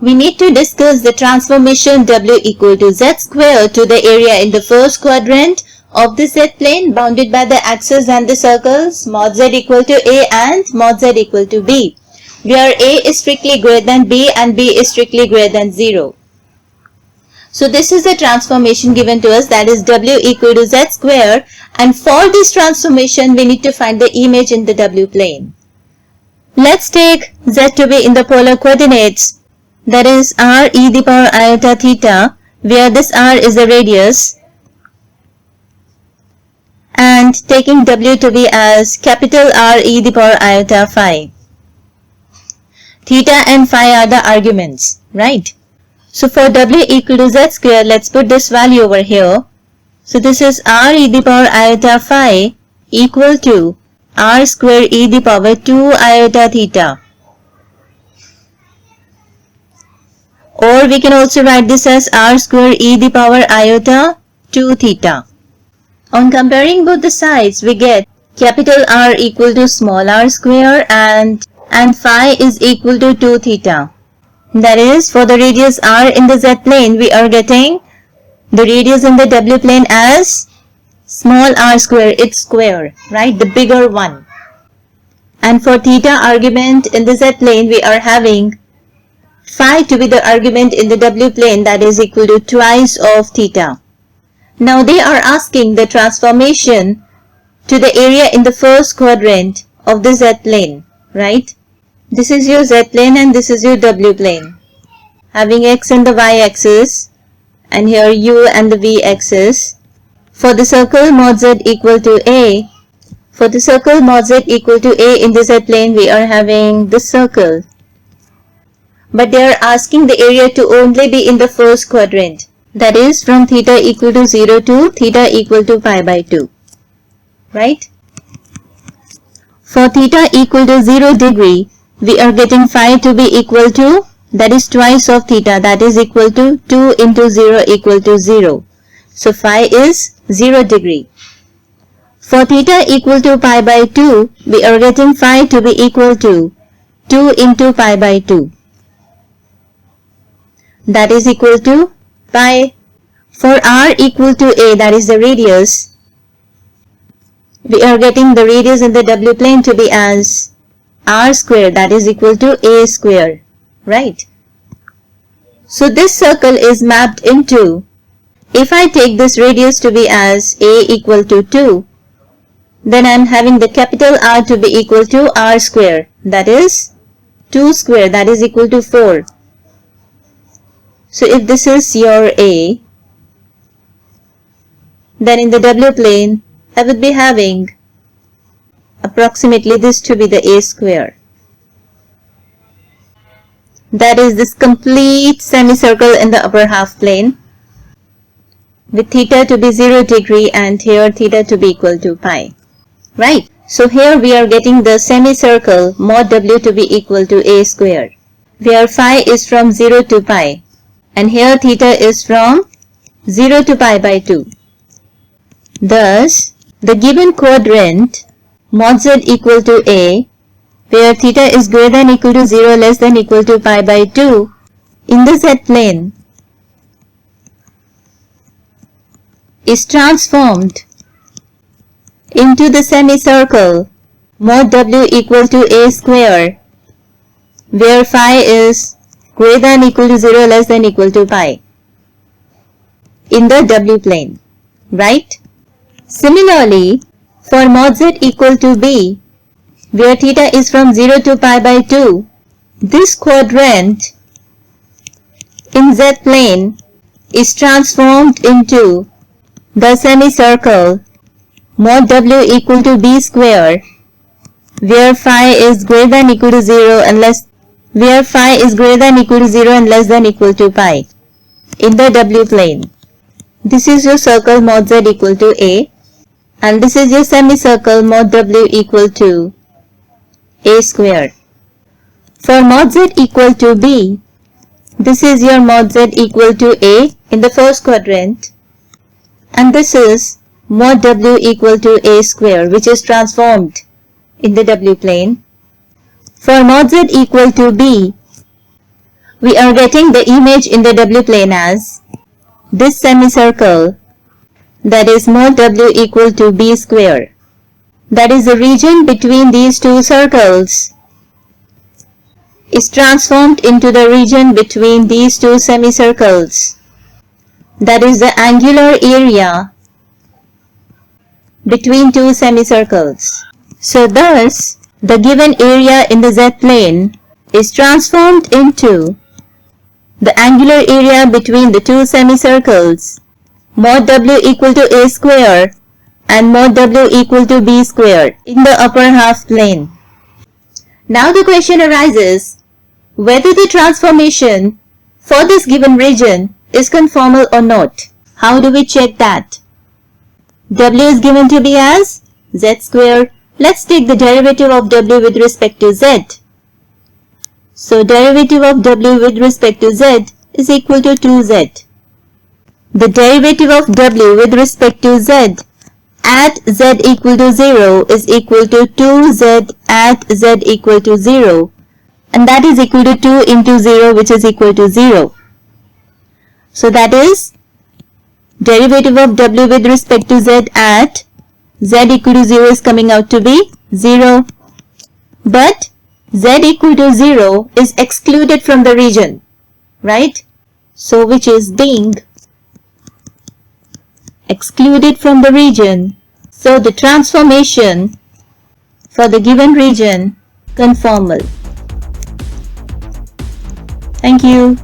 we need to discuss the transformation W equal to Z square to the area in the first quadrant of the Z plane bounded by the axis and the circles mod Z equal to A and mod Z equal to B, where A is strictly greater than B and B is strictly greater than 0. So this is the transformation given to us, that is W equal to Z square, and for this transformation we need to find the image in the W plane. Let's take Z to be in the polar coordinates, that is r e the power iota theta, where this r is the radius, and taking W to be as capital R e the power iota phi. Theta and phi are the arguments, right? So for W equal to Z square, let's put this value over here. So this is r e the power iota phi equal to r square e the power 2 iota theta. Or we can also write this as r square e the power iota 2 theta. On comparing both the sides, we get capital R equal to small r square and phi is equal to 2 theta. That is, for the radius r in the Z plane, we are getting the radius in the W plane as small r square, its square, right, the bigger one. And for theta argument in the Z plane, we are having phi to be the argument in the W plane, that is equal to twice of theta. Now they are asking the transformation to the area in the first quadrant of the Z plane, right? This is your Z plane and this is your W plane, having x and the y axis, and here u and the v axis. For the circle mod Z equal to A, for the circle mod Z equal to A in the Z plane, we are having this circle. But they are asking the area to only be in the first quadrant, that is from theta equal to 0 to theta equal to pi by 2, right? For theta equal to 0 degree, we are getting phi to be equal to, that is twice of theta, that is equal to 2 into 0 equal to 0. So phi is 0 degree. For theta equal to pi by 2, we are getting phi to be equal to 2 into pi by 2. That is equal to pi. For r equal to a, that is the radius, we are getting the radius in the W plane to be as r square, that is equal to a square, right? So this circle is mapped into, if I take this radius to be as a equal to 2, then I am having the capital R to be equal to r square, that is 2 square, that is equal to 4. So if this is your A, then in the W plane, I would be having approximately this to be the A square. That is this complete semicircle in the upper half plane with theta to be 0 degree and here theta to be equal to pi, right? So here we are getting the semicircle mod W to be equal to A square, where phi is from 0 to pi. And here theta is from 0 to pi by 2. Thus, the given quadrant mod Z equal to A, where theta is greater than equal to 0 less than equal to pi by 2 in the Z plane, is transformed into the semicircle mod W equal to A square, where phi is greater than equal to 0 less than equal to pi in the W plane, right? Similarly, for mod Z equal to B, where theta is from 0 to pi by 2, this quadrant in Z plane is transformed into the semicircle mod W equal to B square, where phi is greater than equal to 0 and less than equal to pi in the W plane. This is your circle mod Z equal to A, and this is your semicircle mod W equal to A square. For mod Z equal to B, this is your mod Z equal to A in the first quadrant, and this is mod W equal to A square, which is transformed in the W plane. For mod Z equal to B, we are getting the image in the W plane as this semicircle, that is mod W equal to b square. That is the region between these two circles is transformed into the region between these two semicircles. That is the angular area between two semicircles. So thus, the given area in the z-plane is transformed into the angular area between the two semicircles, mod W equal to a square and mod W equal to b square in the upper half plane. Now the question arises whether the transformation for this given region is conformal or not. How do we check that? W is given to be as z square. Let's take the derivative of W with respect to z. So derivative of W with respect to z is equal to 2z. The derivative of W with respect to z at z equal to 0 is equal to 2z at z equal to 0, and that is equal to 2 into 0, which is equal to 0. So that is derivative of W with respect to z at z equal to 0 is coming out to be 0. But z equal to 0 is excluded from the region, right? So which is being excluded from the region. So the transformation for the given region conformal. Thank you.